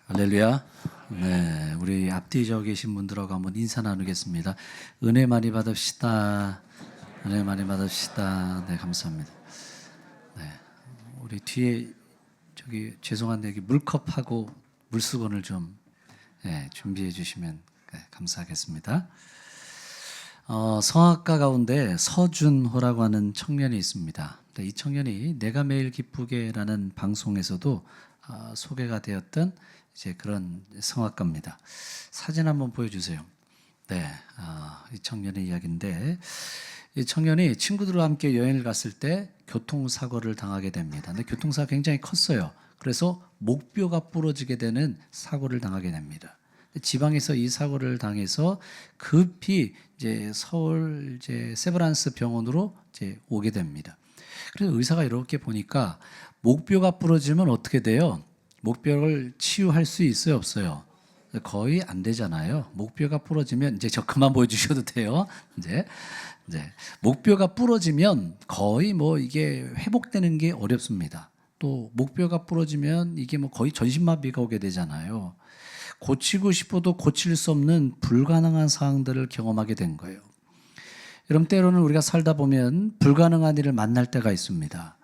할렐루야. 네, 우리 앞뒤 저 계신 분들하고 한번 인사 나누겠습니다. 은혜 많이 받읍시다. 은혜 많이 받읍시다. 네, 감사합니다. 네, 우리 뒤에 저기 죄송한데 여기 물컵하고 물수건을 좀 준비해 주시면 감사하겠습니다. 성악가 가운데 서준호라고 하는 청년이 있습니다. 이 청년이 내가 매일 기쁘게라는 방송에서도 소개가 되었던 이제 그런 성악가입니다. 사진 한번 보여주세요. 네, 이 청년의 이야기인데 이 청년이 친구들과 함께 여행을 갔을 때 교통사고를 당하게 됩니다. 근데 교통사고가 굉장히 컸어요. 그래서 목뼈가 부러지게 되는 사고를 당하게 됩니다. 지방에서 이 사고를 당해서 급히 이제 서울 이제 세브란스 병원으로 이제 오게 됩니다. 그래서 의사가 이렇게 보니까 목뼈가 부러지면 어떻게 돼요? 목뼈를 치유할 수 있어요, 없어요? 거의 안 되잖아요. 목뼈가 부러지면 이제 저 그만 보여주셔도 돼요. 이제 목뼈가 부러지면 거의 뭐 이게 회복되는 게 어렵습니다. 또 목뼈가 부러지면 이게 뭐 거의 전신마비가 오게 되잖아요. 고치고 싶어도 고칠 수 없는 불가능한 상황들을 경험하게 된 거예요. 여러분, 때로는 우리가 살다 보면 불가능한 일을 만날 때가 있습니다.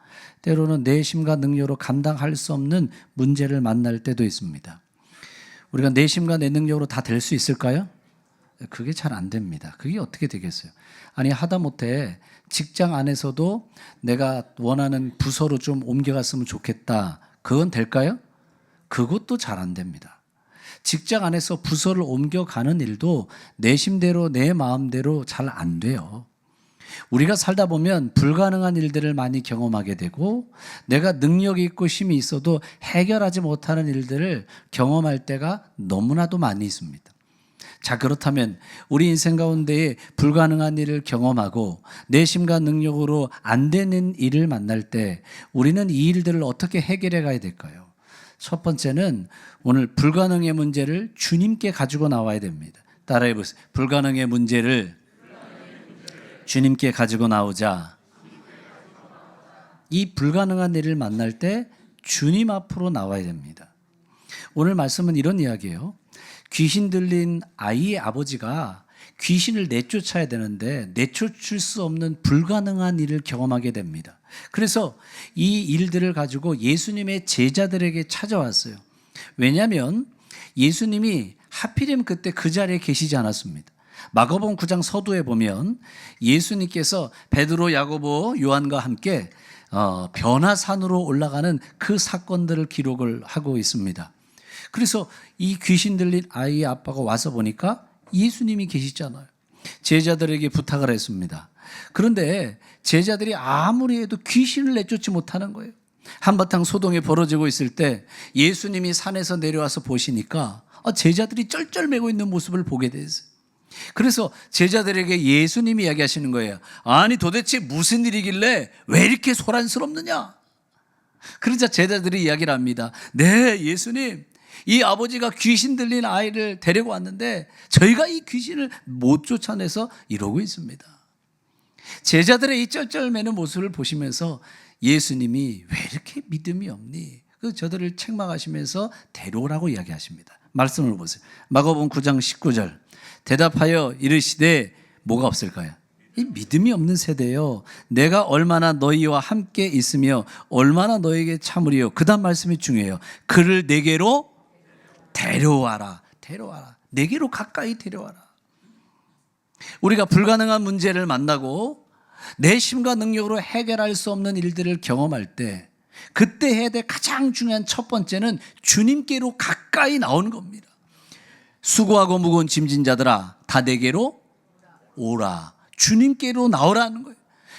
때로는 내심과 능력으로 감당할 수 없는 문제를 만날 때도 있습니다. 우리가 내심과 내 능력으로 다 될 수 있을까요? 그게 잘 안 됩니다. 그게 어떻게 되겠어요? 아니, 하다못해 직장 안에서도 내가 원하는 부서로 좀 옮겨갔으면 좋겠다. 그건 될까요? 그것도 잘 안 됩니다. 직장 안에서 부서를 옮겨가는 일도 내심대로 내 마음대로 잘 안 돼요. 우리가 살다 보면 불가능한 일들을 많이 경험하게 되고 내가 능력이 있고 힘이 있어도 해결하지 못하는 일들을 경험할 때가 너무나도 많이 있습니다. 자, 그렇다면 우리 인생 가운데에 불가능한 일을 경험하고 내심과 능력으로 안 되는 일을 만날 때 우리는 이 일들을 어떻게 해결해 가야 될까요? 첫 번째는 오늘 불가능의 문제를 주님께 가지고 나와야 됩니다. 따라해 보세요. 불가능의 문제를 주님께 가지고 나오자. 이 불가능한 일을 만날 때 주님 앞으로 나와야 됩니다. 오늘 말씀은 이런 이야기예요. 귀신 들린 아이의 아버지가 귀신을 내쫓아야 되는데 내쫓을 수 없는 불가능한 일을 경험하게 됩니다. 그래서 이 일들을 가지고 예수님의 제자들에게 찾아왔어요. 왜냐하면 예수님이 하필이면 그때 그 자리에 계시지 않았습니다. 마가복음 9장 서두에 보면 예수님께서 베드로, 야고보, 요한과 함께 변화산으로 올라가는 그 사건들을 기록을 하고 있습니다. 그래서 이 귀신 들린 아이의 아빠가 와서 보니까 예수님이 계시잖아요. 제자들에게 부탁을 했습니다. 그런데 제자들이 아무리 해도 귀신을 내쫓지 못하는 거예요. 한바탕 소동이 벌어지고 있을 때 예수님이 산에서 내려와서 보시니까 제자들이 쩔쩔매고 있는 모습을 보게 됐어요. 그래서 제자들에게 예수님이 이야기하시는 거예요. 아니, 도대체 무슨 일이길래 왜 이렇게 소란스럽느냐? 그러자 제자들이 이야기를 합니다. 네, 예수님, 이 아버지가 귀신 들린 아이를 데리고 왔는데 저희가 이 귀신을 못 쫓아내서 이러고 있습니다. 제자들의 이 쩔쩔매는 모습을 보시면서 예수님이 왜 이렇게 믿음이 없니? 저들을 책망하시면서 데려오라고 이야기하십니다. 말씀을 보세요. 마가복음 9장 19절. 대답하여 이르시되 뭐가 없을까요? 이 믿음이 없는 세대요. 내가 얼마나 너희와 함께 있으며 얼마나 너에게 참으리요. 그 다음 말씀이 중요해요. 그를 내게로 데려와라. 데려와라. 내게로 가까이 데려와라. 우리가 불가능한 문제를 만나고 내심과 능력으로 해결할 수 없는 일들을 경험할 때 그때 해야 될 가장 중요한 첫 번째는 주님께로 가까이 나오는 겁니다. 수고하고 무거운 짐진 자들아 다 내게로 오라. 주님께로 나오라는 거예요.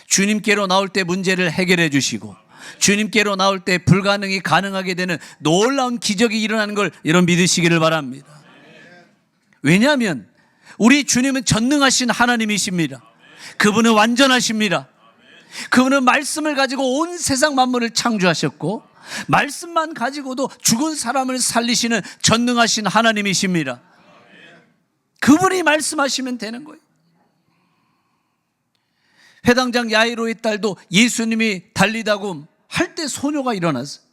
주님께로 나올 때 문제를 해결해 주시고 주님께로 나올 때 불가능이 가능하게 되는 놀라운 기적이 일어나는 걸 여러분 믿으시기를 바랍니다. 왜냐하면 우리 주님은 전능하신 하나님이십니다. 그분은 완전하십니다. 그분은 말씀을 가지고 온 세상 만물을 창조하셨고 말씀만 가지고도 죽은 사람을 살리시는 전능하신 하나님이십니다. 그분이 말씀하시면 되는 거예요. 회당장 야이로의 딸도 예수님이 달리다고 할 때 소녀가 일어났어요.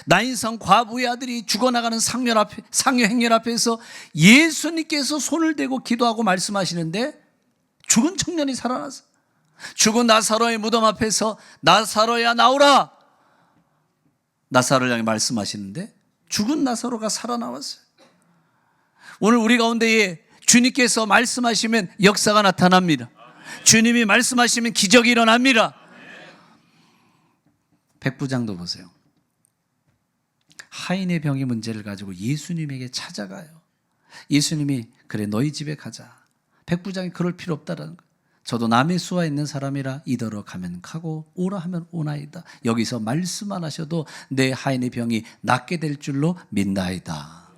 나인성 과부의 아들이 죽어나가는 상여 행렬 앞에서 예수님께서 손을 대고 기도하고 말씀하시는데 죽은 청년이 살아났어. 죽은 나사로의 무덤 앞에서 나사로야 나오라, 나사로를 향해 말씀하시는데 죽은 나사로가 살아나왔어요. 오늘 우리 가운데에 주님께서 말씀하시면 역사가 나타납니다. 주님이 말씀하시면 기적이 일어납니다. 백부장도 보세요. 하인의 병의 문제를 가지고 예수님에게 찾아가요. 예수님이 그래 너희 집에 가자. 백부장이 그럴 필요 없다라는 거예요. 저도 남의 수와 있는 사람이라 이더러 가면 가고 오라 하면 오나이다. 여기서 말씀만 하셔도 내 하인의 병이 낫게 될 줄로 믿나이다.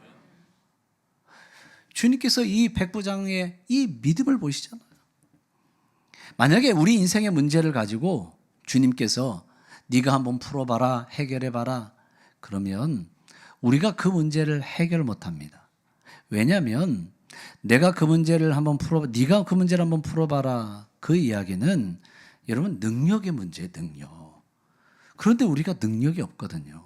주님께서 이 백부장의 이 믿음을 보시잖아요. 만약에 우리 인생의 문제를 가지고 주님께서 네가 한번 풀어봐라, 해결해봐라, 그러면 우리가 그 문제를 해결 못합니다. 왜냐하면 내가 그 문제를 한번 네가 그 문제를 한번 풀어봐라, 그 이야기는 여러분 능력의 문제예요. 능력. 그런데 우리가 능력이 없거든요.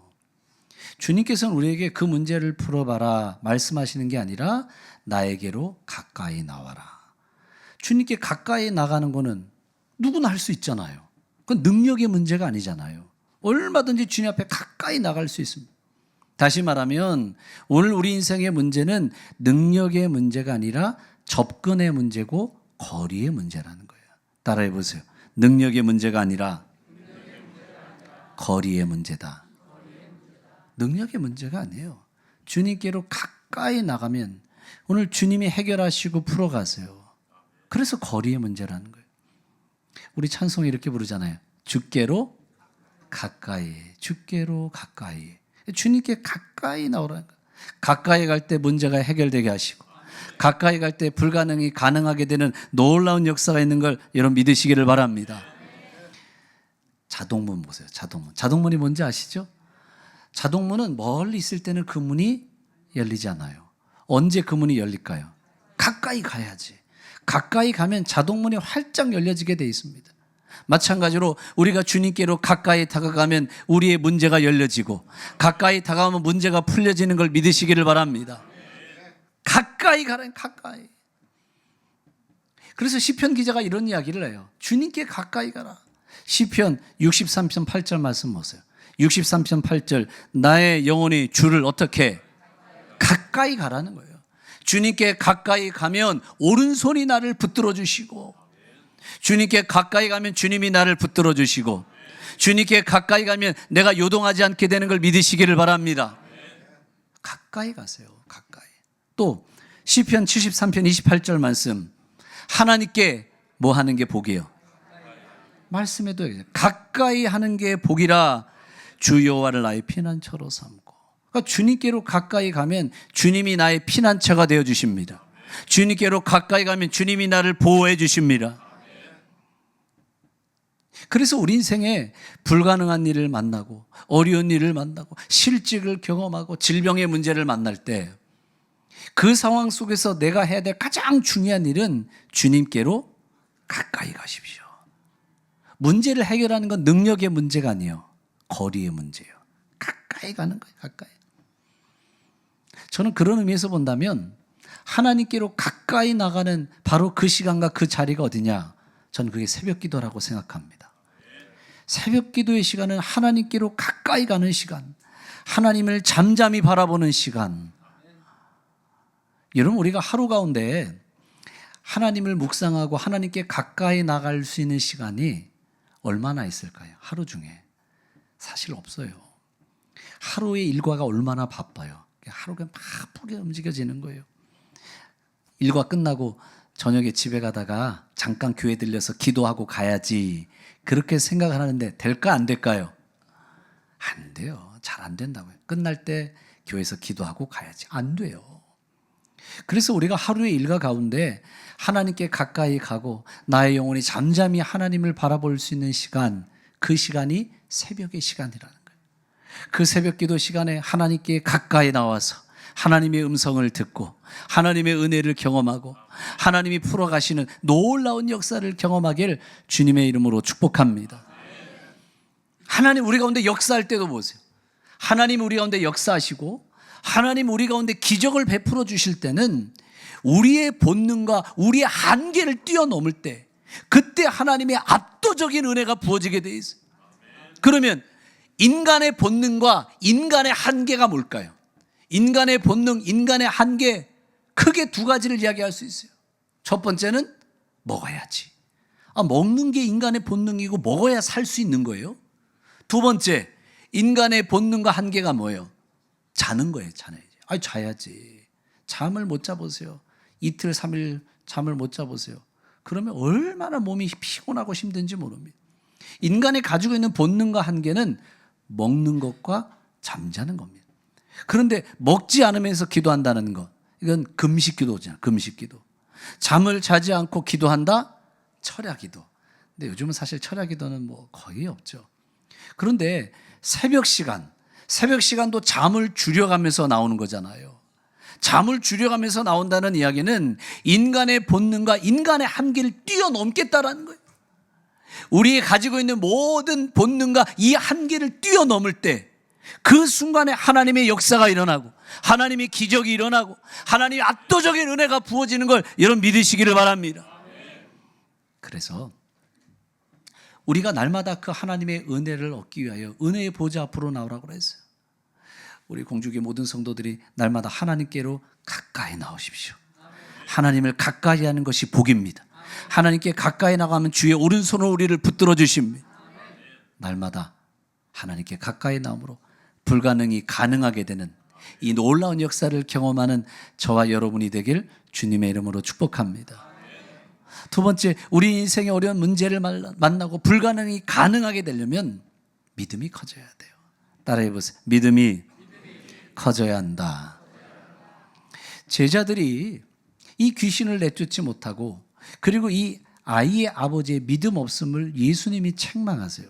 주님께서는 우리에게 그 문제를 풀어봐라 말씀하시는 게 아니라 나에게로 가까이 나와라. 주님께 가까이 나가는 거는 누구나 할 수 있잖아요. 그건 능력의 문제가 아니잖아요. 얼마든지 주님 앞에 가까이 나갈 수 있습니다. 다시 말하면 오늘 우리 인생의 문제는 능력의 문제가 아니라 접근의 문제고 거리의 문제라는 거예요. 따라해 보세요. 능력의 문제가 아니라 거리의 문제다. 능력의 문제가 아니에요. 주님께로 가까이 나가면 오늘 주님이 해결하시고 풀어가세요. 그래서 거리의 문제라는 거예요. 우리 찬송이 이렇게 부르잖아요. 주께로 가까이, 주께로 가까이. 주님께 가까이 나오라는 거예요. 가까이 갈 때 문제가 해결되게 하시고 가까이 갈 때 불가능이 가능하게 되는 놀라운 역사가 있는 걸 여러분 믿으시기를 바랍니다. 자동문 보세요. 자동문. 자동문이 뭔지 아시죠? 자동문은 멀리 있을 때는 그 문이 열리지 않아요. 언제 그 문이 열릴까요? 가까이 가야지. 가까이 가면 자동문이 활짝 열려지게 돼 있습니다. 마찬가지로 우리가 주님께로 가까이 다가가면 우리의 문제가 열려지고 가까이 다가가면 문제가 풀려지는 걸 믿으시기를 바랍니다. 가까이 가라니, 가까이. 그래서 시편 기자가 이런 이야기를 해요. 주님께 가까이 가라. 시편 63편 8절 말씀 보세요. 63편 8절, 나의 영혼이 주를 어떻게 가까이 가라는 거예요. 주님께 가까이 가면 오른손이 나를 붙들어 주시고, 주님께 가까이 가면 주님이 나를 붙들어 주시고, 주님께 가까이 가면 내가 요동하지 않게 되는 걸 믿으시기를 바랍니다. 가까이 가세요. 가까이. 또 시편 73편 28절 말씀, 하나님께 뭐 하는 게 복이에요? 말씀에도 가까이 하는 게 복이라 주 여호와를 나의 피난처로 삼고. 그러니까 주님께로 가까이 가면 주님이 나의 피난처가 되어 주십니다. 주님께로 가까이 가면 주님이 나를 보호해 주십니다. 그래서 우리 인생에 불가능한 일을 만나고 어려운 일을 만나고 실직을 경험하고 질병의 문제를 만날 때 그 상황 속에서 내가 해야 될 가장 중요한 일은 주님께로 가까이 가십시오. 문제를 해결하는 건 능력의 문제가 아니에요. 거리의 문제예요. 가까이 가는 거예요. 가까이. 저는 그런 의미에서 본다면 하나님께로 가까이 나가는 바로 그 시간과 그 자리가 어디냐? 저는 그게 새벽 기도라고 생각합니다. 새벽 기도의 시간은 하나님께로 가까이 가는 시간, 하나님을 잠잠히 바라보는 시간. 여러분, 우리가 하루 가운데 하나님을 묵상하고 하나님께 가까이 나갈 수 있는 시간이 얼마나 있을까요? 하루 중에 사실 없어요. 하루의 일과가 얼마나 바빠요. 하루가 바쁘게 움직여지는 거예요. 일과 끝나고 저녁에 집에 가다가 잠깐 교회 들려서 기도하고 가야지, 그렇게 생각을 하는데 될까 안 될까요? 안 돼요. 잘 안 된다고요. 끝날 때 교회에서 기도하고 가야지. 안 돼요. 그래서 우리가 하루의 일과 가운데 하나님께 가까이 가고 나의 영혼이 잠잠히 하나님을 바라볼 수 있는 시간, 그 시간이 새벽의 시간이라는 거예요. 그 새벽 기도 시간에 하나님께 가까이 나와서 하나님의 음성을 듣고 하나님의 은혜를 경험하고 하나님이 풀어가시는 놀라운 역사를 경험하길 주님의 이름으로 축복합니다. 하나님 우리 가운데 역사할 때도 보세요. 하나님 우리 가운데 역사하시고 하나님 우리 가운데 기적을 베풀어 주실 때는 우리의 본능과 우리의 한계를 뛰어넘을 때 그때 하나님의 압도적인 은혜가 부어지게 돼 있어요. 그러면 인간의 본능과 인간의 한계가 뭘까요? 인간의 본능, 인간의 한계 크게 두 가지를 이야기할 수 있어요. 첫 번째는 먹어야지. 먹는 게 인간의 본능이고 먹어야 살 수 있는 거예요. 두 번째, 인간의 본능과 한계가 뭐예요? 자는 거예요. 자야지. 잠을 못 자보세요. 이틀, 3일 잠을 못 자보세요. 그러면 얼마나 몸이 피곤하고 힘든지 모릅니다. 인간이 가지고 있는 본능과 한계는 먹는 것과 잠자는 겁니다. 그런데 먹지 않으면서 기도한다는 것, 이건 금식기도잖아요. 금식기도. 잠을 자지 않고 기도한다? 철야기도. 근데 요즘은 사실 철야기도는 거의 없죠. 그런데 새벽 시간도 잠을 줄여가면서 나오는 거잖아요. 잠을 줄여가면서 나온다는 이야기는 인간의 본능과 인간의 한계를 뛰어넘겠다라는 거예요. 우리가 가지고 있는 모든 본능과 이 한계를 뛰어넘을 때 그 순간에 하나님의 역사가 일어나고 하나님의 기적이 일어나고 하나님의 압도적인 은혜가 부어지는 걸 여러분 믿으시기를 바랍니다. 그래서 우리가 날마다 그 하나님의 은혜를 얻기 위하여 은혜의 보좌 앞으로 나오라고 그랬어요. 우리 공주교 모든 성도들이 날마다 하나님께로 가까이 나오십시오. 하나님을 가까이 하는 것이 복입니다. 하나님께 가까이 나가면 주의 오른손으로 우리를 붙들어 주십니다. 날마다 하나님께 가까이 나옴으로 불가능이 가능하게 되는 이 놀라운 역사를 경험하는 저와 여러분이 되길 주님의 이름으로 축복합니다. 두 번째, 우리 인생의 어려운 문제를 만나고 불가능이 가능하게 되려면 믿음이 커져야 돼요. 따라해 보세요. 믿음이 커져야 한다. 제자들이 이 귀신을 내쫓지 못하고 그리고 이 아이의 아버지의 믿음 없음을 예수님이 책망하세요.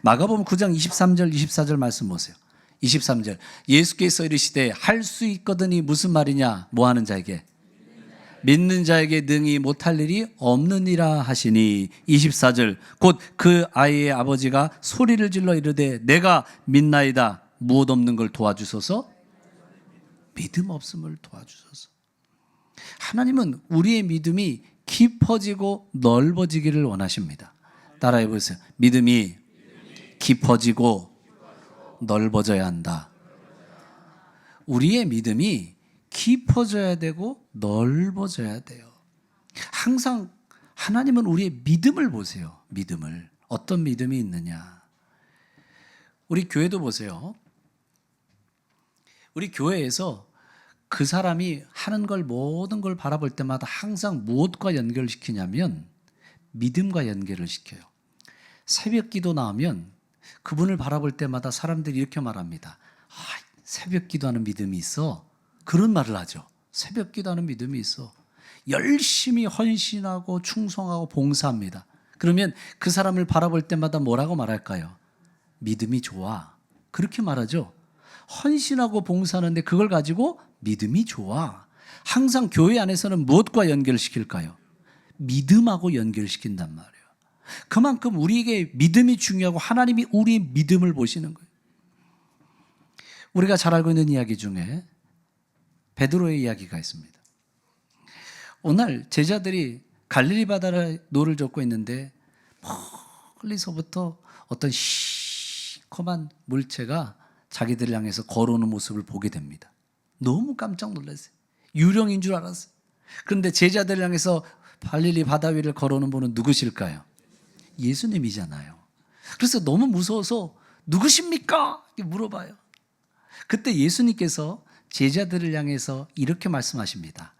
마가복음 9장 23절 24절 말씀 보세요. 23절 예수께서 이르시되 할 수 있거든이 무슨 말이냐? 뭐 하는 자에게? 믿는 자에게 능히 못할 일이 없느니라 하시니 24절 곧 그 아이의 아버지가 소리를 질러 이르되 내가 믿나이다. 무엇 없는 걸 도와주소서. 믿음 없음을 도와주소서. 하나님은 우리의 믿음이 깊어지고 넓어지기를 원하십니다. 따라해 보세요. 믿음이 깊어지고 넓어져야 한다. 우리의 믿음이 깊어져야 되고 넓어져야 돼요. 항상 하나님은 우리의 믿음을 보세요. 믿음을. 어떤 믿음이 있느냐. 우리 교회도 보세요. 우리 교회에서 그 사람이 하는 걸 모든 걸 바라볼 때마다 항상 무엇과 연결시키냐면 믿음과 연결을 시켜요. 새벽 기도 나오면 그분을 바라볼 때마다 사람들이 이렇게 말합니다. 새벽 기도하는 믿음이 있어. 그런 말을 하죠. 새벽 기도하는 믿음이 있어. 열심히 헌신하고 충성하고 봉사합니다. 그러면 그 사람을 바라볼 때마다 뭐라고 말할까요? 믿음이 좋아. 그렇게 말하죠. 헌신하고 봉사하는데 그걸 가지고 믿음이 좋아. 항상 교회 안에서는 무엇과 연결시킬까요? 믿음하고 연결시킨단 말이에요. 그만큼 우리에게 믿음이 중요하고 하나님이 우리의 믿음을 보시는 거예요. 우리가 잘 알고 있는 이야기 중에 베드로의 이야기가 있습니다. 오늘 제자들이 갈릴리 바다에 노를 젓고 있는데 멀리서부터 어떤 시커먼 물체가 자기들을 향해서 걸어오는 모습을 보게 됩니다. 너무 깜짝 놀랐어요. 유령인 줄 알았어요. 그런데 제자들을 향해서 갈릴리 바다 위를 걸어오는 분은 누구실까요? 예수님이잖아요. 그래서 너무 무서워서 누구십니까? 이렇게 물어봐요. 그때 예수님께서 제자들을 향해서 이렇게 말씀하십니다.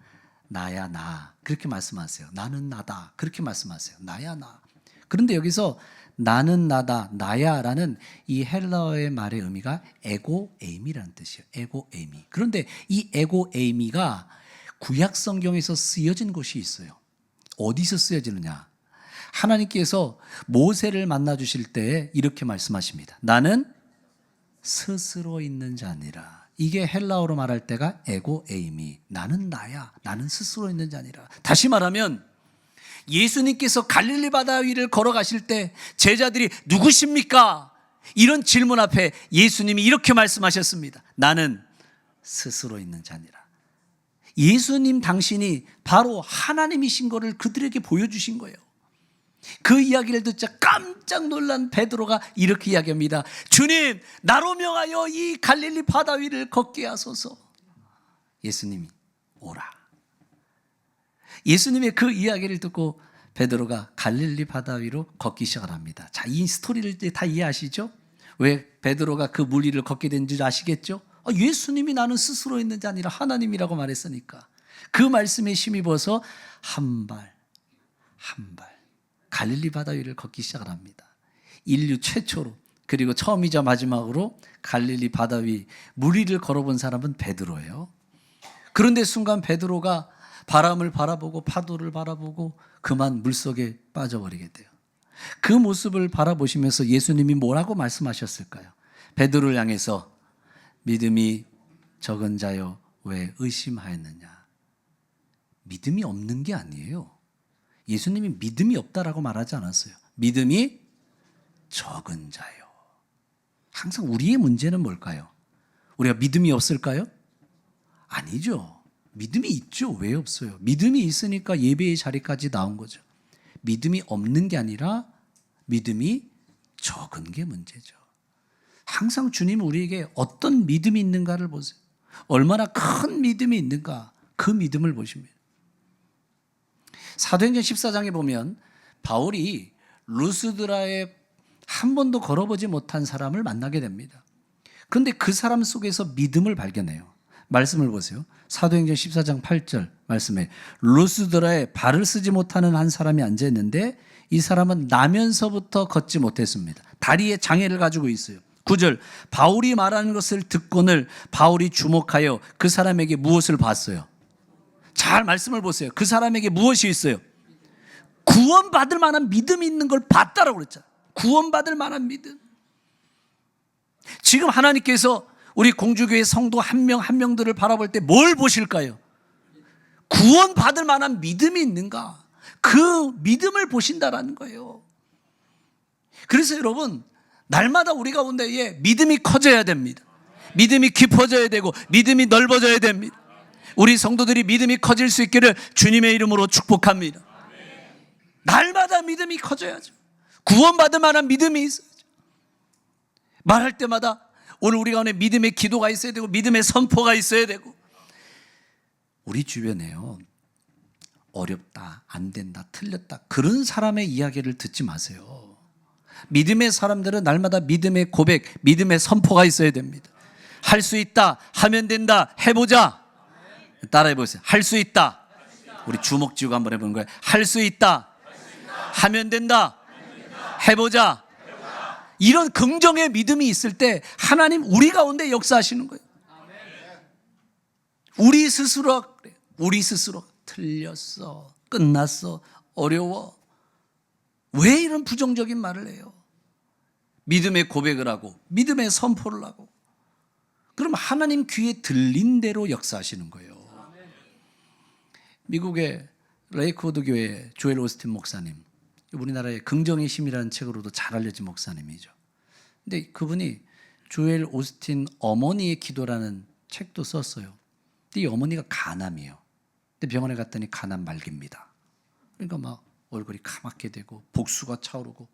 나야 나. 그렇게 말씀하세요. 나는 나다. 그렇게 말씀하세요. 나야 나. 그런데 여기서 나는 나다, 나야라는 이 헬라어의 말의 의미가 에고 에이미라는 뜻이에요. 에고 에이미. 그런데 이 에고 에이미가 구약 성경에서 쓰여진 곳이 있어요. 어디서 쓰여지느냐? 하나님께서 모세를 만나 주실 때 이렇게 말씀하십니다. 나는 스스로 있는 자니라. 이게 헬라어로 말할 때가 에고 에이미. 나는 나야. 나는 스스로 있는 자니라. 다시 말하면 예수님께서 갈릴리 바다 위를 걸어가실 때 제자들이 누구십니까? 이런 질문 앞에 예수님이 이렇게 말씀하셨습니다. 나는 스스로 있는 자니라. 예수님 당신이 바로 하나님이신 것을 그들에게 보여주신 거예요. 그 이야기를 듣자 깜짝 놀란 베드로가 이렇게 이야기합니다. 주님, 나로 명하여 이 갈릴리 바다 위를 걷게 하소서. 예수님이 오라. 예수님의 그 이야기를 듣고 베드로가 갈릴리 바다 위로 걷기 시작을 합니다. 자, 이 스토리를 다 이해하시죠? 왜 베드로가 그 물 위를 걷게 된 줄 아시겠죠? 예수님이 나는 스스로 있는 자 아니라 하나님이라고 말했으니까 그 말씀에 힘입어서 한 발 갈릴리 바다 위를 걷기 시작을 합니다. 인류 최초로, 그리고 처음이자 마지막으로 갈릴리 바다 위 물 위를 걸어본 사람은 베드로예요. 그런데 순간 베드로가 바람을 바라보고 파도를 바라보고 그만 물속에 빠져버리게 돼요. 그 모습을 바라보시면서 예수님이 뭐라고 말씀하셨을까요? 베드로를 향해서 믿음이 적은 자여 왜 의심하였느냐. 믿음이 없는 게 아니에요. 예수님이 믿음이 없다라고 말하지 않았어요. 믿음이 적은 자요. 항상 우리의 문제는 뭘까요? 우리가 믿음이 없을까요? 아니죠. 믿음이 있죠. 왜 없어요? 믿음이 있으니까 예배의 자리까지 나온 거죠. 믿음이 없는 게 아니라 믿음이 적은 게 문제죠. 항상 주님은 우리에게 어떤 믿음이 있는가를 보세요. 얼마나 큰 믿음이 있는가, 그 믿음을 보십니다. 사도행전 14장에 보면 바울이 루스드라에 한 번도 걸어보지 못한 사람을 만나게 됩니다. 그런데 그 사람 속에서 믿음을 발견해요. 말씀을 보세요. 사도행전 14장 8절 말씀에 루스드라에 발을 쓰지 못하는 한 사람이 앉아있는데 이 사람은 나면서부터 걷지 못했습니다. 다리에 장애를 가지고 있어요. 9절 바울이 말하는 것을 듣고는 바울이 주목하여 그 사람에게 무엇을 봤어요? 잘 말씀을 보세요. 그 사람에게 무엇이 있어요? 구원받을 만한 믿음이 있는 걸 봤다라고 그랬잖아요. 구원받을 만한 믿음. 지금 하나님께서 우리 공주교회 성도 한 명 한 명들을 바라볼 때 뭘 보실까요? 구원받을 만한 믿음이 있는가? 그 믿음을 보신다라는 거예요. 그래서 여러분, 날마다 우리 가운데에 믿음이 커져야 됩니다. 믿음이 깊어져야 되고 믿음이 넓어져야 됩니다. 우리 성도들이 믿음이 커질 수 있기를 주님의 이름으로 축복합니다. 날마다 믿음이 커져야죠. 구원받을 만한 믿음이 있어야죠. 말할 때마다 오늘 우리 가운데 믿음의 기도가 있어야 되고 믿음의 선포가 있어야 되고. 우리 주변에요, 어렵다, 안 된다, 틀렸다, 그런 사람의 이야기를 듣지 마세요. 믿음의 사람들은 날마다 믿음의 고백, 믿음의 선포가 있어야 됩니다. 할 수 있다, 하면 된다, 해보자. 따라해 보세요. 할 수 있다. 우리 주먹 쥐고 한번 해보는 거예요. 할 수 있다, 하면 된다, 해보자. 이런 긍정의 믿음이 있을 때 하나님 우리 가운데 역사하시는 거예요. 우리 스스로 틀렸어, 끝났어, 어려워. 왜 이런 부정적인 말을 해요? 믿음의 고백을 하고 믿음의 선포를 하고, 그럼 하나님 귀에 들린 대로 역사하시는 거예요. 미국의 레이크우드 교회 조엘 오스틴 목사님, 우리나라의 긍정의 힘이라는 책으로도 잘 알려진 목사님이죠. 근데 그분이 조엘 오스틴 어머니의 기도라는 책도 썼어요. 근데 이 어머니가 간암이에요. 근데 병원에 갔더니 간암 말기입니다. 그러니까 막 얼굴이 까맣게 되고 복수가 차오르고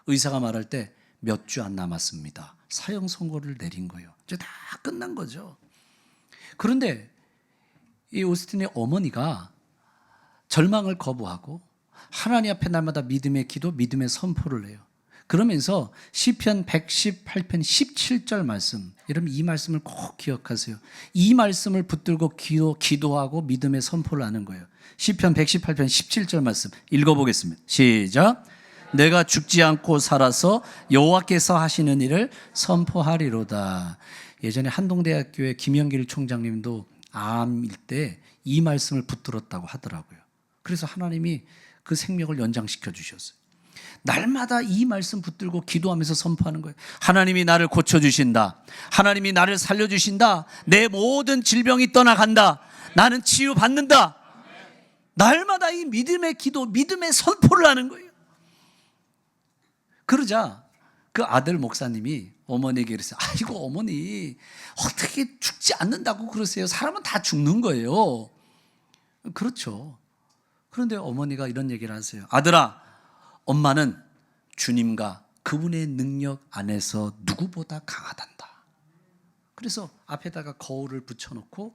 의사가 말할 때 몇 주 안 남았습니다. 사형 선고를 내린 거예요. 이제 다 끝난 거죠. 그런데 이 오스틴의 어머니가 절망을 거부하고 하나님 앞에 날마다 믿음의 기도, 믿음의 선포를 해요. 그러면서 시편 118편 17절 말씀, 여러분 이 말씀을 꼭 기억하세요. 이 말씀을 붙들고 기도하고 믿음의 선포를 하는 거예요. 시편 118편 17절 말씀 읽어보겠습니다. 시작. 내가 죽지 않고 살아서 여호와께서 하시는 일을 선포하리로다. 예전에 한동대학교의 김영길 총장님도 암일 때 이 말씀을 붙들었다고 하더라고요. 그래서 하나님이 그 생명을 연장시켜 주셨어요. 날마다 이 말씀 붙들고 기도하면서 선포하는 거예요. 하나님이 나를 고쳐주신다. 하나님이 나를 살려주신다. 내 모든 질병이 떠나간다. 나는 치유받는다. 날마다 이 믿음의 기도, 믿음의 선포를 하는 거예요. 그러자 그 아들 목사님이 어머니에게 그랬어요. 아이고 어머니 어떻게 죽지 않는다고 그러세요? 사람은 다 죽는 거예요. 그렇죠. 그런데 어머니가 이런 얘기를 하세요. 아들아, 엄마는 주님과 그분의 능력 안에서 누구보다 강하단다. 그래서 앞에다가 거울을 붙여놓고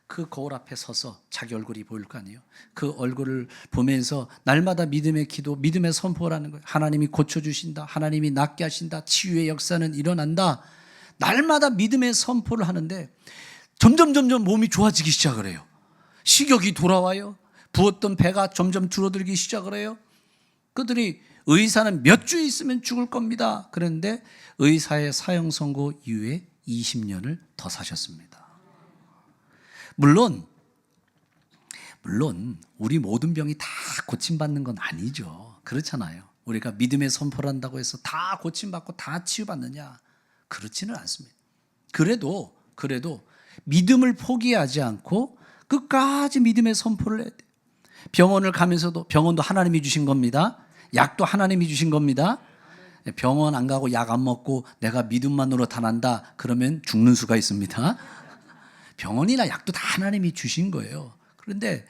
그 거울 앞에 서서 자기 얼굴이 보일 거 아니에요. 그 얼굴을 보면서 날마다 믿음의 기도, 믿음의 선포를 하는 거예요. 하나님이 고쳐주신다. 하나님이 낫게 하신다. 치유의 역사는 일어난다. 날마다 믿음의 선포를 하는데 점점 몸이 좋아지기 시작을 해요. 식욕이 돌아와요. 부었던 배가 점점 줄어들기 시작을 해요. 그들이 의사는 몇 주 있으면 죽을 겁니다. 그런데 의사의 사형 선고 이후에 20년을 더 사셨습니다. 물론 우리 모든 병이 다 고침받는 건 아니죠. 그렇잖아요. 우리가 믿음의 선포를 한다고 해서 다 고침받고 다 치유받느냐? 그렇지는 않습니다. 그래도 믿음을 포기하지 않고 끝까지 믿음의 선포를 해야 돼요. 병원을 가면서도 병원도 하나님이 주신 겁니다. 약도 하나님이 주신 겁니다. 병원 안 가고 약 안 먹고 내가 믿음만으로 다 난다 그러면 죽는 수가 있습니다. 병원이나 약도 다 하나님이 주신 거예요. 그런데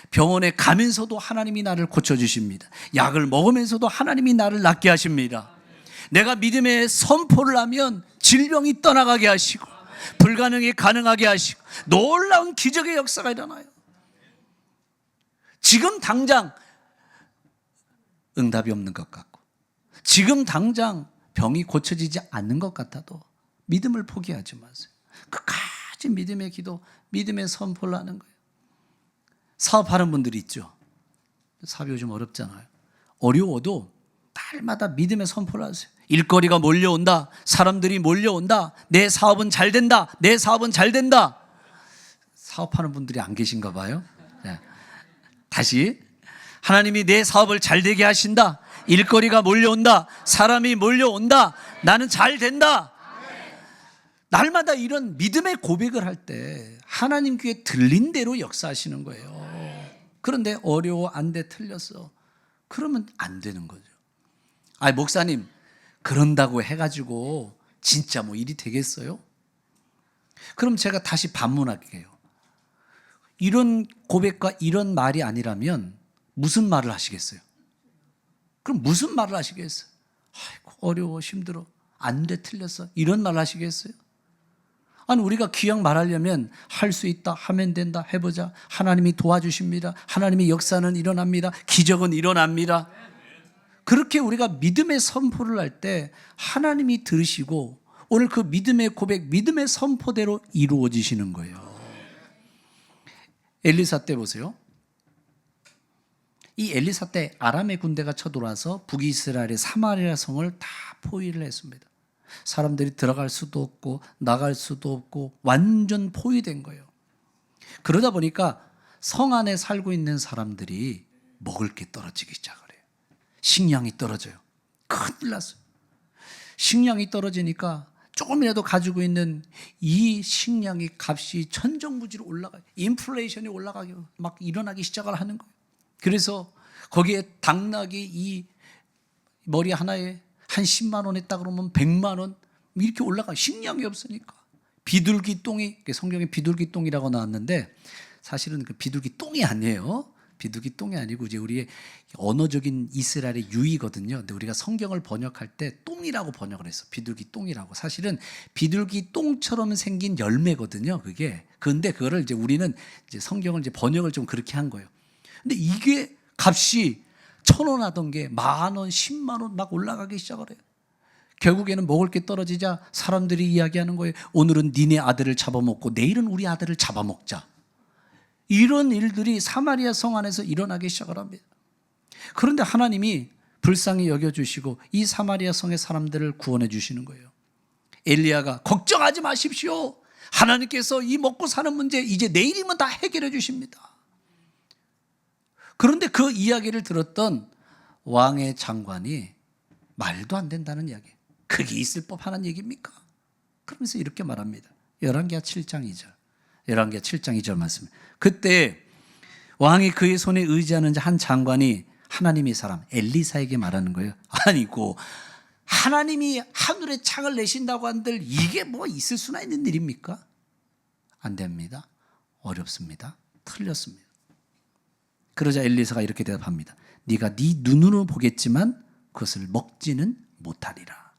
병원에 가면서도 하나님이 나를 고쳐주십니다. 약을 먹으면서도 하나님이 나를 낫게 하십니다. 내가 믿음의 선포를 하면 질병이 떠나가게 하시고 불가능이 가능하게 하시고 놀라운 기적의 역사가 일어나요. 지금 당장 응답이 없는 것 같고 지금 당장 병이 고쳐지지 않는 것 같아도 믿음을 포기하지 마세요. 끝까지 믿음의 기도, 믿음의 선포를 하는 거예요. 사업하는 분들이 있죠. 사업이 요즘 어렵잖아요. 어려워도 날마다 믿음의 선포를 하세요. 일거리가 몰려온다. 사람들이 몰려온다. 내 사업은 잘 된다. 내 사업은 잘 된다. 사업하는 분들이 안 계신가 봐요. 네. 다시 하나님이 내 사업을 잘 되게 하신다. 일거리가 몰려온다. 사람이 몰려온다. 나는 잘 된다. 날마다 이런 믿음의 고백을 할 때 하나님 귀에 들린 대로 역사하시는 거예요. 그런데 어려워, 안 돼, 틀렸어. 그러면 안 되는 거죠. 목사님 그런다고 해가지고 진짜 뭐 일이 되겠어요? 그럼 제가 다시 반문할게요. 이런 고백과 이런 말이 아니라면 무슨 말을 하시겠어요? 그럼 무슨 말을 하시겠어요? 아이고 어려워, 힘들어, 안 돼, 틀렸어, 이런 말을 하시겠어요? 아니 우리가 귀양 말하려면 할 수 있다, 하면 된다, 해보자, 하나님이 도와주십니다, 하나님의 역사는 일어납니다, 기적은 일어납니다. 그렇게 우리가 믿음의 선포를 할 때 하나님이 들으시고 오늘 그 믿음의 고백, 믿음의 선포대로 이루어지시는 거예요. 엘리사 때 보세요. 이 엘리사 때 아람의 군대가 쳐들어와서 북이스라엘의 사마리아 성을 다 포위를 했습니다. 사람들이 들어갈 수도 없고 나갈 수도 없고 완전 포위된 거예요. 그러다 보니까 성 안에 살고 있는 사람들이 먹을 게 떨어지기 시작을 해요. 식량이 떨어져요. 큰일 났어요. 식량이 떨어지니까 조금이라도 가지고 있는 이 식량이 값이 천정부지로 올라가요. 인플레이션이 올라가기 막 일어나기 시작을 하는 거예요. 그래서 거기에 당나귀 이 머리 하나에 한 10만 원 했다 그러면 100만 원 이렇게 올라가요. 식량이 없으니까. 비둘기 똥이, 성경에 비둘기 똥이라고 나왔는데 사실은 그 비둘기 똥이 아니에요. 비둘기 똥이 아니고 이제 우리의 언어적인 이스라엘의 유의거든요. 근데 우리가 성경을 번역할 때 똥이라고 번역을 했어. 비둘기 똥이라고. 사실은 비둘기 똥처럼 생긴 열매거든요. 그게. 그런데 그거를 이제 우리는 이제 성경을 이제 번역을 좀 그렇게 한 거예요. 근데 이게 값이 1,000원 하던 게 10,000원, 10만 원 막 올라가기 시작을 해요. 결국에는 먹을 게 떨어지자 사람들이 이야기하는 거예요. 오늘은 니네 아들을 잡아먹고 내일은 우리 아들을 잡아먹자. 이런 일들이 사마리아 성 안에서 일어나기 시작을 합니다. 그런데 하나님이 불쌍히 여겨주시고 이 사마리아 성의 사람들을 구원해 주시는 거예요. 엘리야가 걱정하지 마십시오. 하나님께서 이 먹고 사는 문제 이제 내일이면 다 해결해 주십니다. 그런데 그 이야기를 들었던 왕의 장관이 말도 안 된다는 이야기. 그게 있을 법한 얘기입니까? 그러면서 이렇게 말합니다. 열왕기하 7장 2절. 열왕기하 7장 2절 말씀. 그때 왕이 그의 손에 의지하는 한 장관이 하나님의 사람 엘리사에게 말하는 거예요. 아니고 하나님이 하늘에 창을 내신다고 한들 이게 뭐 있을 수나 있는 일입니까? 안 됩니다. 어렵습니다. 틀렸습니다. 그러자 엘리사가 이렇게 대답합니다. 네가 네 눈으로 보겠지만 그것을 먹지는 못하리라.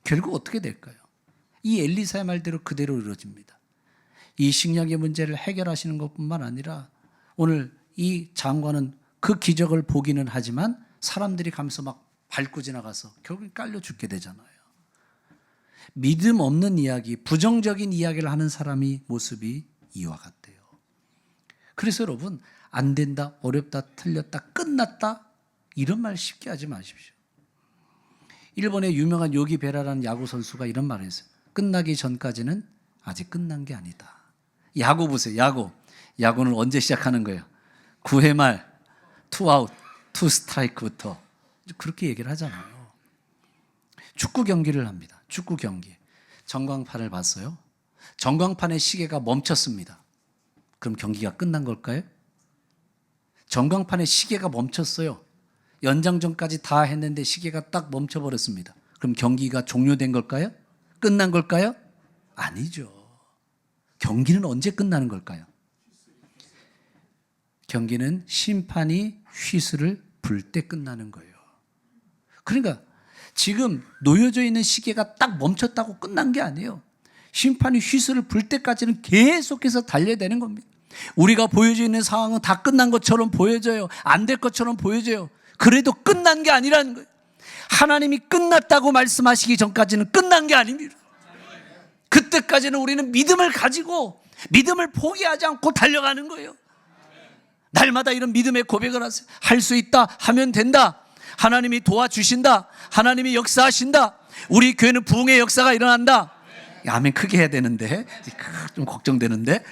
결국 어떻게 될까요? 이 엘리사의 말대로 그대로 이루어집니다. 이 식량의 문제를 해결하시는 것뿐만 아니라 오늘 이 장관은 그 기적을 보기는 하지만 사람들이 가면서 막 밟고 지나가서 결국 깔려 죽게 되잖아요. 믿음 없는 이야기, 부정적인 이야기를 하는 사람이 모습이 이와 같대요. 그래서 여러분, 안 된다, 어렵다, 틀렸다, 끝났다 이런 말 쉽게 하지 마십시오. 일본의 유명한 요기 베라라는 야구 선수가 이런 말을 했어요. 끝나기 전까지는 아직 끝난 게 아니다. 야구 보세요. 야구는 언제 시작하는 거예요? 9회 말 2아웃 2스트라이크부터 그렇게 얘기를 하잖아요. 축구 경기를 합니다. 축구 경기. 전광판을 봤어요. 전광판의 시계가 멈췄습니다. 그럼 경기가 끝난 걸까요? 전광판의 시계가 멈췄어요. 연장전까지 다 했는데 시계가 딱 멈춰버렸습니다. 그럼 경기가 종료된 걸까요? 끝난 걸까요? 아니죠. 경기는 언제 끝나는 걸까요? 경기는 심판이 휘슬을 불 때 끝나는 거예요. 그러니까 지금 놓여져 있는 시계가 딱 멈췄다고 끝난 게 아니에요. 심판이 휘슬을 불 때까지는 계속해서 달려야 되는 겁니다. 우리가 보여져 있는 상황은 다 끝난 것처럼 보여져요. 안 될 것처럼 보여져요. 그래도 끝난 게 아니라는 거예요. 하나님이 끝났다고 말씀하시기 전까지는 끝난 게 아닙니다. 그때까지는 우리는 믿음을 가지고 믿음을 포기하지 않고 달려가는 거예요. 날마다 이런 믿음의 고백을 하세요. 할 수 있다, 하면 된다. 하나님이 도와주신다. 하나님이 역사하신다. 우리 교회는 부흥의 역사가 일어난다. 아멘 크게 해야 되는데 좀 걱정되는데.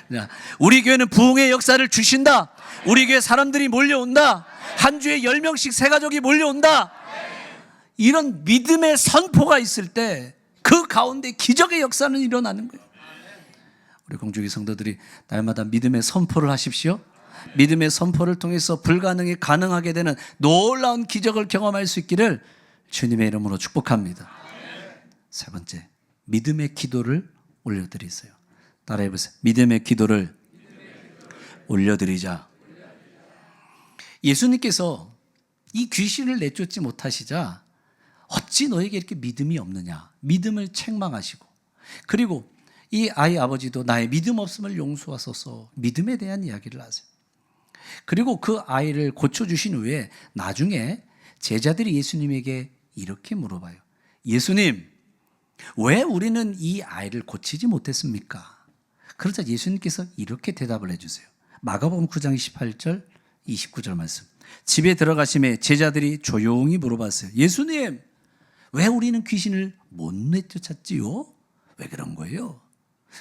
우리 교회는 부흥의 역사를 주신다. 우리 교회 사람들이 몰려온다. 한 주에 10명씩 새 가족이 몰려온다. 이런 믿음의 선포가 있을 때 그 가운데 기적의 역사는 일어나는 거예요. 우리 공주기 성도들이 날마다 믿음의 선포를 하십시오. 믿음의 선포를 통해서 불가능이 가능하게 되는 놀라운 기적을 경험할 수 있기를 주님의 이름으로 축복합니다. 세 번째, 믿음의 기도를 올려드리세요. 따라해 보세요. 믿음의 기도를 올려드리자. 예수님께서 이 귀신을 내쫓지 못하시자 어찌 너에게 이렇게 믿음이 없느냐, 믿음을 책망하시고, 그리고 이 아이 아버지도 나의 믿음 없음을 용서하소서 믿음에 대한 이야기를 하세요. 그리고 그 아이를 고쳐주신 후에 나중에 제자들이 예수님에게 이렇게 물어봐요. 예수님, 왜 우리는 이 아이를 고치지 못했습니까? 그러자 예수님께서 이렇게 대답을 해주세요. 마가복음 9장 28절 29절 말씀. 집에 들어가심에 제자들이 조용히 물어봤어요. 예수님, 왜 우리는 귀신을 못 내쫓았지요? 왜 그런 거예요?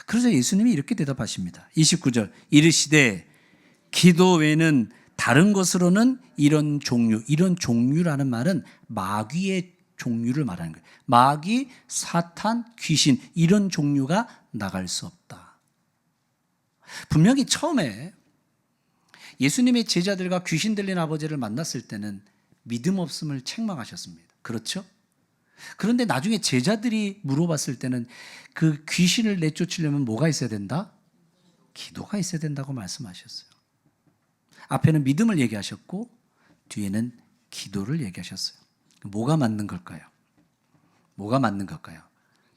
그러자 예수님이 이렇게 대답하십니다. 29절. 이르시되 기도 외에는 다른 것으로는 이런 종류라는 말은 마귀의 종류를 말하는 거예요. 마귀, 사탄, 귀신 이런 종류가 나갈 수 없다. 분명히 처음에 예수님의 제자들과 귀신 들린 아버지를 만났을 때는 믿음 없음을 책망하셨습니다. 그렇죠? 그런데 나중에 제자들이 물어봤을 때는 그 귀신을 내쫓으려면 뭐가 있어야 된다? 기도가 있어야 된다고 말씀하셨어요. 앞에는 믿음을 얘기하셨고 뒤에는 기도를 얘기하셨어요. 뭐가 맞는 걸까요? 뭐가 맞는 걸까요?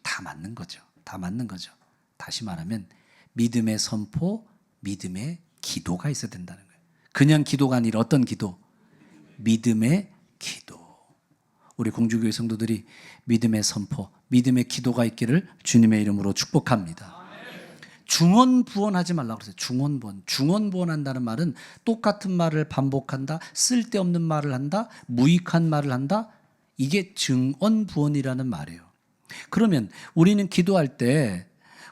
다 맞는 거죠. 다 맞는 거죠. 다시 말하면 믿음의 선포, 믿음의 기도가 있어야 된다는 거예요. 그냥 기도가 아니라 어떤 기도? 믿음의 기도. 우리 공주교회 성도들이 믿음의 선포, 믿음의 기도가 있기를 주님의 이름으로 축복합니다. 중언부언하지 말라고 그랬어요. 중언부언한다는 말은 똑같은 말을 반복한다, 쓸데없는 말을 한다, 무익한 말을 한다. 이게 증언부언이라는 말이에요. 그러면 우리는 기도할 때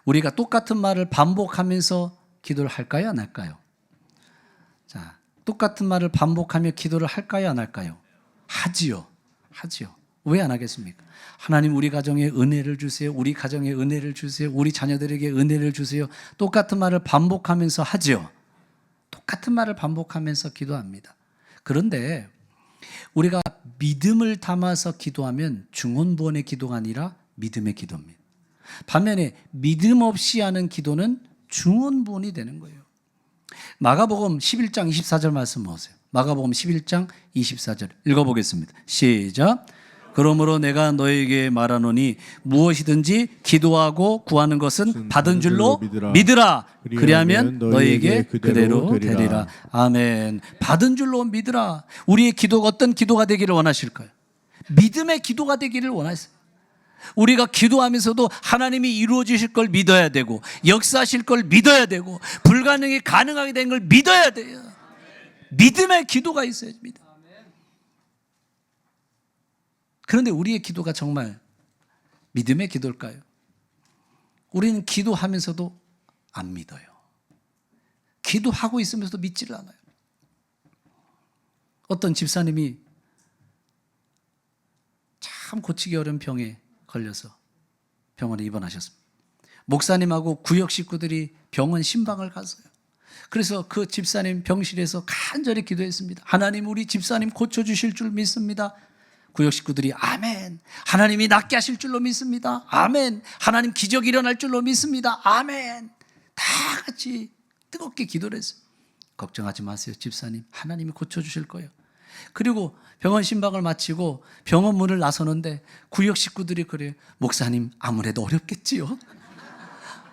우리가 똑같은 말을 반복하면서 기도를 할까요, 안 할까요? 자, 똑같은 말을 반복하며 기도를 할까요, 안 할까요? 하지요. 왜 안 하겠습니까? 하나님, 우리 가정에 은혜를 주세요. 우리 가정에 은혜를 주세요. 우리 자녀들에게 은혜를 주세요. 똑같은 말을 반복하면서 하죠. 똑같은 말을 반복하면서 기도합니다. 그런데 우리가 믿음을 담아서 기도하면 중언부언의 기도가 아니라 믿음의 기도입니다. 반면에 믿음 없이 하는 기도는 중언부언이 되는 거예요. 마가복음 11장 24절 말씀 보세요. 마가복음 11장 24절 읽어보겠습니다. 시작. 그러므로 내가 너에게 말하노니 무엇이든지 기도하고 구하는 것은 받은 줄로 믿으라. 그리하면 너에게 그대로 되리라. 아멘. 받은 줄로 믿으라. 우리의 기도가 어떤 기도가 되기를 원하실까요? 믿음의 기도가 되기를 원하세요. 우리가 기도하면서도 하나님이 이루어 주실 걸 믿어야 되고, 역사하실 걸 믿어야 되고, 불가능이 가능하게 된 걸 믿어야 돼요. 믿음의 기도가 있어야 됩니다. 그런데 우리의 기도가 정말 믿음의 기도일까요? 우리는 기도하면서도 안 믿어요. 기도하고 있으면서도 믿지를 않아요. 어떤 집사님이 참 고치기 어려운 병에 걸려서 병원에 입원하셨습니다. 목사님하고 구역 식구들이 병원 신방을 갔어요. 그래서 그 집사님 병실에서 간절히 기도했습니다. 하나님, 우리 집사님 고쳐주실 줄 믿습니다. 구역 식구들이 아멘. 하나님이 낫게 하실 줄로 믿습니다. 아멘. 하나님 기적이 일어날 줄로 믿습니다. 아멘. 다 같이 뜨겁게 기도를 했어요. 걱정하지 마세요, 집사님. 하나님이 고쳐주실 거예요. 그리고 병원 신방을 마치고 병원 문을 나서는데 구역 식구들이 그래요. 목사님, 아무래도 어렵겠지요.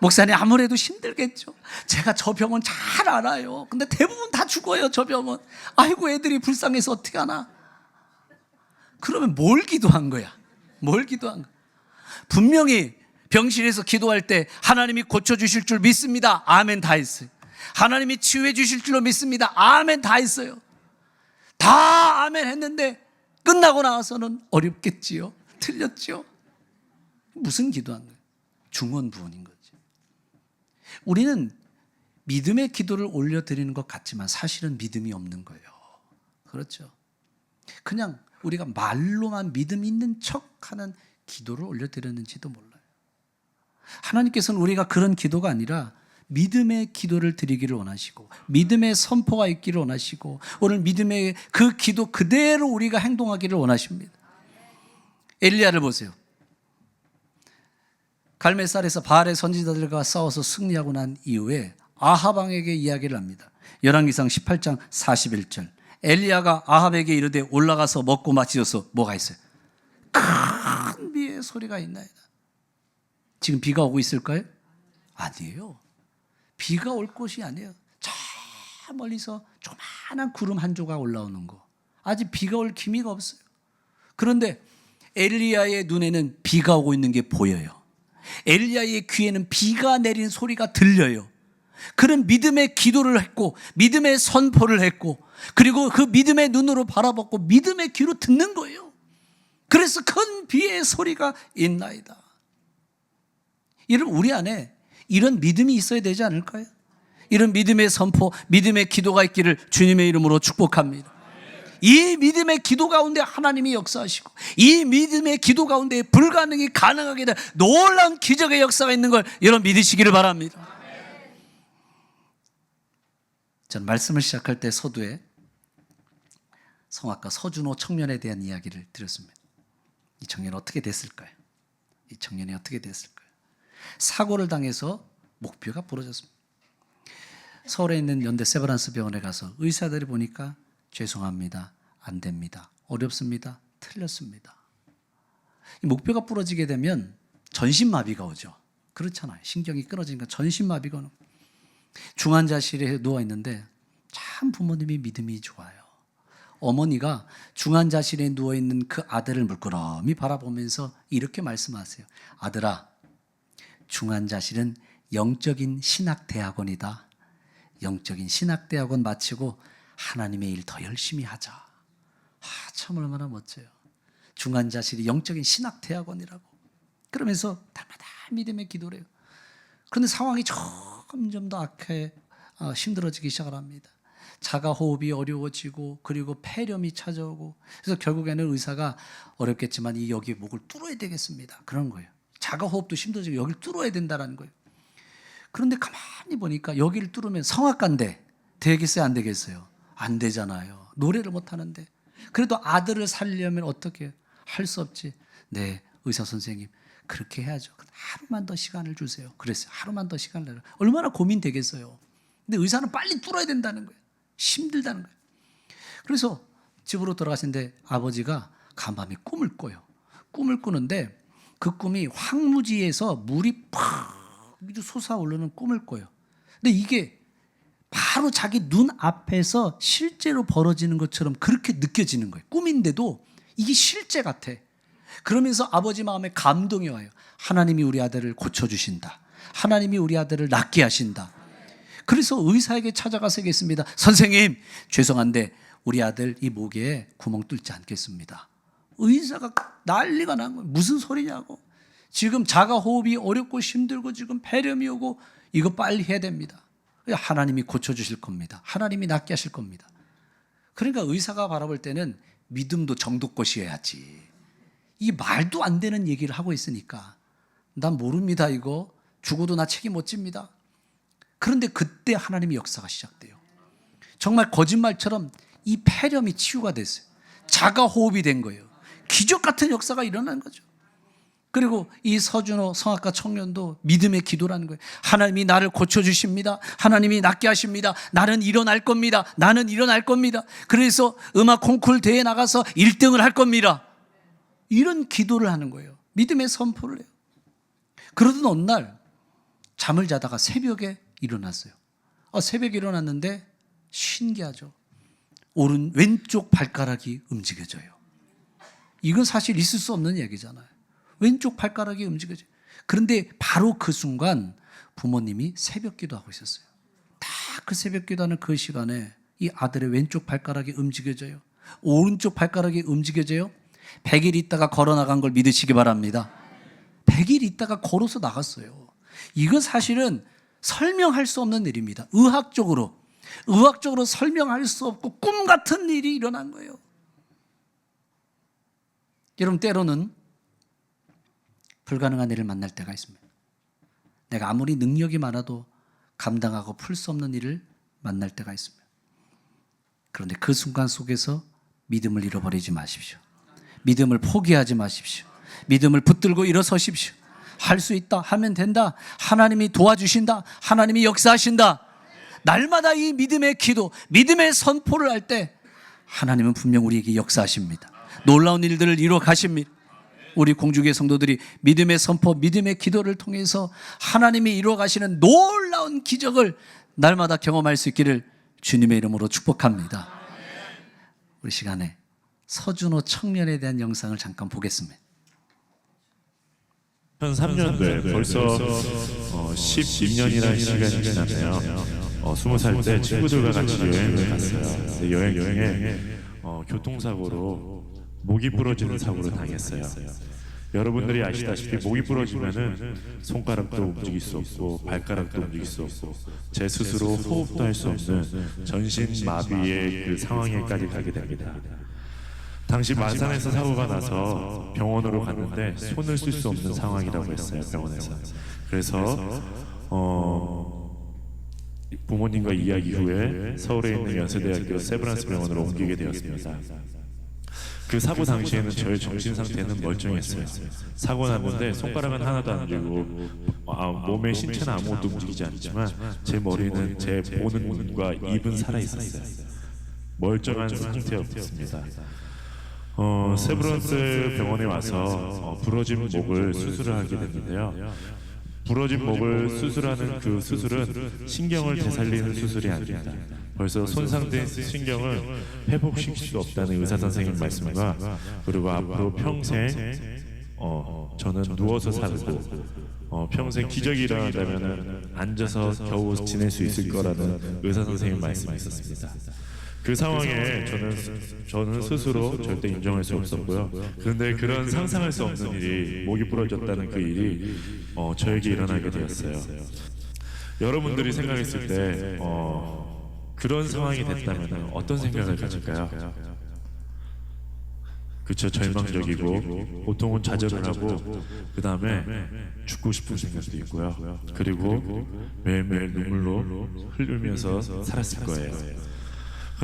목사님, 아무래도 힘들겠죠. 제가 저 병원 잘 알아요. 근데 대부분 다 죽어요, 저 병원. 아이고, 애들이 불쌍해서 어떻게 하나. 그러면 뭘 기도한 거야? 뭘 기도한 거야? 분명히 병실에서 기도할 때 하나님이 고쳐주실 줄 믿습니다. 아멘 다 했어요. 하나님이 치유해 주실 줄로 믿습니다. 아멘 다 했어요. 다 아멘 했는데 끝나고 나와서는 어렵겠지요. 틀렸죠. 무슨 기도한 거예요? 중언부언인 거죠. 우리는 믿음의 기도를 올려드리는 것 같지만 사실은 믿음이 없는 거예요. 그렇죠. 그냥 우리가 말로만 믿음 있는 척하는 기도를 올려드렸는지도 몰라요. 하나님께서는 우리가 그런 기도가 아니라 믿음의 기도를 드리기를 원하시고, 믿음의 선포가 있기를 원하시고, 오늘 믿음의 그 기도 그대로 우리가 행동하기를 원하십니다. 엘리야를 보세요. 갈멜살에서 바알의 선지자들과 싸워서 승리하고 난 이후에 아합 왕에게 이야기를 합니다. 열왕기상 18장 41절. 엘리야가 아합에게 이르되 올라가서 먹고 마시어서 뭐가 있어요? 큰 비의 소리가 있나이다. 지금 비가 오고 있을까요? 아니에요. 비가 올 곳이 아니에요. 저 멀리서 조그마한 구름 한 조각 올라오는 거. 아직 비가 올 기미가 없어요. 그런데 엘리야의 눈에는 비가 오고 있는 게 보여요. 엘리야의 귀에는 비가 내리는 소리가 들려요. 그런 믿음의 기도를 했고, 믿음의 선포를 했고, 그리고 그 믿음의 눈으로 바라봤고, 믿음의 귀로 듣는 거예요. 그래서 큰 비의 소리가 있나이다. 이런 우리 안에 이런 믿음이 있어야 되지 않을까요? 이런 믿음의 선포, 믿음의 기도가 있기를 주님의 이름으로 축복합니다. 이 믿음의 기도 가운데 하나님이 역사하시고, 이 믿음의 기도 가운데 불가능이 가능하게 된 놀라운 기적의 역사가 있는 걸 여러분 믿으시기를 바랍니다. 저는 말씀을 시작할 때 서두에 성악가 서준호 청년에 대한 이야기를 드렸습니다. 이 청년이 어떻게 됐을까요? 이 청년이 어떻게 됐을까요? 사고를 당해서 목뼈가 부러졌습니다. 서울에 있는 연대 세브란스 병원에 가서 의사들이 보니까 죄송합니다. 안 됩니다. 어렵습니다. 틀렸습니다. 이 목뼈가 부러지게 되면 전신마비가 오죠. 그렇잖아요. 신경이 끊어지니까 전신마비가 오는. 중환자실에 누워있는데 참 부모님이 믿음이 좋아요. 어머니가 중환자실에 누워있는 그 아들을 물끄러미 바라보면서 이렇게 말씀하세요. 아들아, 중환자실은 영적인 신학대학원이다. 영적인 신학대학원 마치고 하나님의 일 더 열심히 하자. 참 얼마나 멋져요. 중환자실이 영적인 신학대학원이라고. 그러면서 날마다 믿음의 기도를 해요. 그런데 상황이 점점 더 힘들어지기 시작을 합니다. 자가호흡이 어려워지고, 그리고 폐렴이 찾아오고, 그래서 결국에는 의사가 어렵겠지만 이 여기 목을 뚫어야 되겠습니다. 그런 거예요. 자가호흡도 힘들어지고 여기를 뚫어야 된다는 거예요. 그런데 가만히 보니까 여기를 뚫으면 성악가인데 되겠어요, 안 되겠어요? 안 되잖아요. 노래를 못 하는데. 그래도 아들을 살리려면 어떻게 할 수 없지. 네, 의사 선생님 그렇게 해야죠. 하루만 더 시간을 주세요. 그랬어요. 하루만 더 시간을 내라. 얼마나 고민되겠어요. 근데 의사는 빨리 뚫어야 된다는 거예요. 힘들다는 거예요. 그래서 집으로 돌아가시는데 아버지가 간밤에 꿈을 꿔요. 꿈을 꾸는데 그 꿈이 황무지에서 물이 팍 솟아오르는 꿈을 꿔요. 근데 이게 바로 자기 눈 앞에서 실제로 벌어지는 것처럼 그렇게 느껴지는 거예요. 꿈인데도 이게 실제 같아. 그러면서 아버지 마음에 감동이 와요. 하나님이 우리 아들을 고쳐주신다. 하나님이 우리 아들을 낫게 하신다. 그래서 의사에게 찾아가서 얘기했습니다. 선생님, 죄송한데 우리 아들 이 목에 구멍 뚫지 않겠습니다. 의사가 난리가 난 거예요. 무슨 소리냐고. 지금 자가 호흡이 어렵고 힘들고 지금 폐렴이 오고 이거 빨리 해야 됩니다. 하나님이 고쳐주실 겁니다. 하나님이 낫게 하실 겁니다. 그러니까 의사가 바라볼 때는 믿음도 정도껏이어야지. 이 말도 안 되는 얘기를 하고 있으니까 난 모릅니다. 이거 죽어도 나 책임 못 집니다. 그런데 그때 하나님의 역사가 시작돼요. 정말 거짓말처럼 이 폐렴이 치유가 됐어요. 자가 호흡이 된 거예요. 기적 같은 역사가 일어난 거죠. 그리고 이 서준호 성악가 청년도 믿음의 기도라는 거예요. 하나님이 나를 고쳐주십니다. 하나님이 낫게 하십니다. 나는 일어날 겁니다. 나는 일어날 겁니다. 그래서 음악 콩쿠르 대회에 나가서 1등을 할 겁니다. 이런 기도를 하는 거예요. 믿음의 선포를 해요. 그러던 어느 날 잠을 자다가 새벽에 일어났어요. 새벽에 일어났는데 신기하죠. 왼쪽 발가락이 움직여져요. 이건 사실 있을 수 없는 얘기잖아요. 왼쪽 발가락이 움직여져요. 그런데 바로 그 순간 부모님이 새벽 기도하고 있었어요. 딱 그 새벽 기도하는 그 시간에 이 아들의 왼쪽 발가락이 움직여져요. 오른쪽 발가락이 움직여져요. 100일 있다가 걸어 나간 걸 믿으시기 바랍니다. 100일 있다가 걸어서 나갔어요. 이건 사실은 설명할 수 없는 일입니다. 의학적으로 설명할 수 없고 꿈 같은 일이 일어난 거예요. 여러분, 때로는 불가능한 일을 만날 때가 있습니다. 내가 아무리 능력이 많아도 감당하고 풀 수 없는 일을 만날 때가 있습니다. 그런데 그 순간 속에서 믿음을 잃어버리지 마십시오. 믿음을 포기하지 마십시오. 믿음을 붙들고 일어서십시오. 할 수 있다, 하면 된다. 하나님이 도와주신다. 하나님이 역사하신다. 날마다 이 믿음의 기도, 믿음의 선포를 할 때 하나님은 분명 우리에게 역사하십니다. 놀라운 일들을 이루어 가십니다. 우리 공주교회 성도들이 믿음의 선포, 믿음의 기도를 통해서 하나님이 이루어 가시는 놀라운 기적을 날마다 경험할 수 있기를 주님의 이름으로 축복합니다. 우리 시간에 서준호 청년에 대한 영상을 잠깐 보겠습니다. 2003년도에 벌써 12년이라는 시간이 지났네요. 20살 때 친구들과 같이 여행을 갔어요. 여행 중에 교통사고로 목이 부러지는 사고를 당했어요. 여러분들이 아시다시피 목이 부러지면은 손가락도 움직일 수 없고 발가락도 움직일 수 없고 제 스스로 호흡도 할 수 없는 전신 마비의 그 상황에까지 가게 됩니다. 당시 마산에서 사고가 나서 병원으로 갔는데 손을 쓸 수 없는 상황이라고 했어요. 병원에서. 그래서 부모님과 이야기 후에 서울에 있는 연세대학교 세브란스 병원으로 옮기게 되었습니다. 그 사고 당시에는 저의 정신 상태는 멀쩡했어요. 사고 났는데 손가락은 하나도 안 들고 몸의 신체는 아무것도 움직이지 않지만 제 머리는 제 보는 눈과 입은 살아 있었어요. 멀쩡한 상태였습니다. 세브란스 병원에 와서 부러진 목을 수술을 하게 됐는데요. 부러진 목을 수술하는 그 수술은 신경을 되살리는 수술이 아닙니다. 벌써 손상된 신경을 회복시킬 수 없다는 의사 선생님 말씀과 그리고 앞으로 평생 저는 누워서 살고 평생 기적이 일어난다면 앉아서 겨우 지낼 수 있을 거라는 의사 선생님 말씀이 있었습니다. 그 상황에 저는 스스로 절대 인정할 수 없었고요. 그런데 그런 상상할 수 없는 일이, 목이 부러졌다는 그 일이 저에게 일어나게 되었어요. 여러분들이 생각했을 때 그런 상황이 됐다면 어떤 생각을 가질까요? 그쵸, 절망적이고 보통은 좌절을 하고 그 다음에 죽고 싶은 생각도 있고요. 그리고 매일매일 눈물로 흘리면서 살았을 거예요.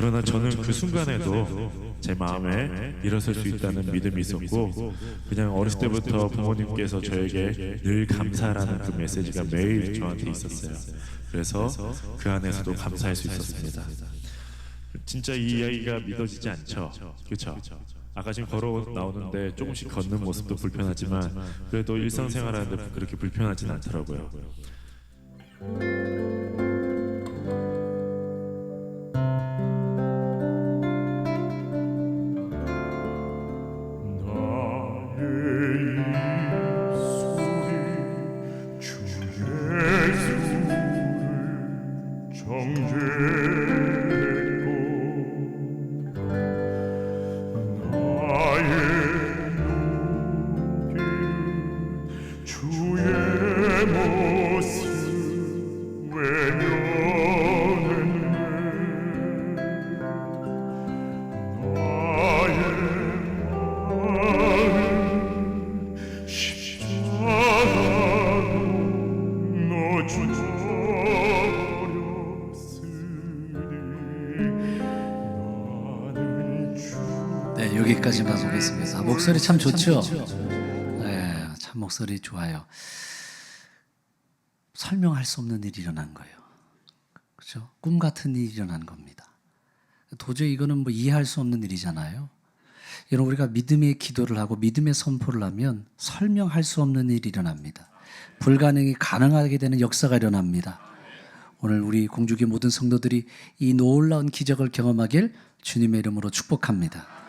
그러나 저는 그 순간에도 제 마음에 일어설 수 있다는 믿음이 있었고, 그냥 어렸을 때부터 부모님께서 저에게 늘 감사라는 그 메시지가 매일 저한테 있었어요. 그래서 그 안에서도 감사할 수 있었습니다. 진짜 이 이야기가 믿어지지 않죠? 그렇죠? 아까 지금 걸어 나오는데 조금씩 걷는 모습도 불편하지만 그래도 일상생활하는데 그렇게 불편하진 않더라고요. 네, 여기까지만 보겠습니다. 목소리 참 좋죠? 네, 참 목소리 좋아요. 설명할 수 없는 일이 일어난 거예요. 그렇죠? 꿈 같은 일이 일어난 겁니다. 도저히 이거는 뭐 이해할 수 없는 일이잖아요. 여러분, 우리가 믿음의 기도를 하고 믿음의 선포를 하면 설명할 수 없는 일이 일어납니다. 불가능이 가능하게 되는 역사가 일어납니다. 오늘 우리 공주교 모든 성도들이 이 놀라운 기적을 경험하길 주님의 이름으로 축복합니다.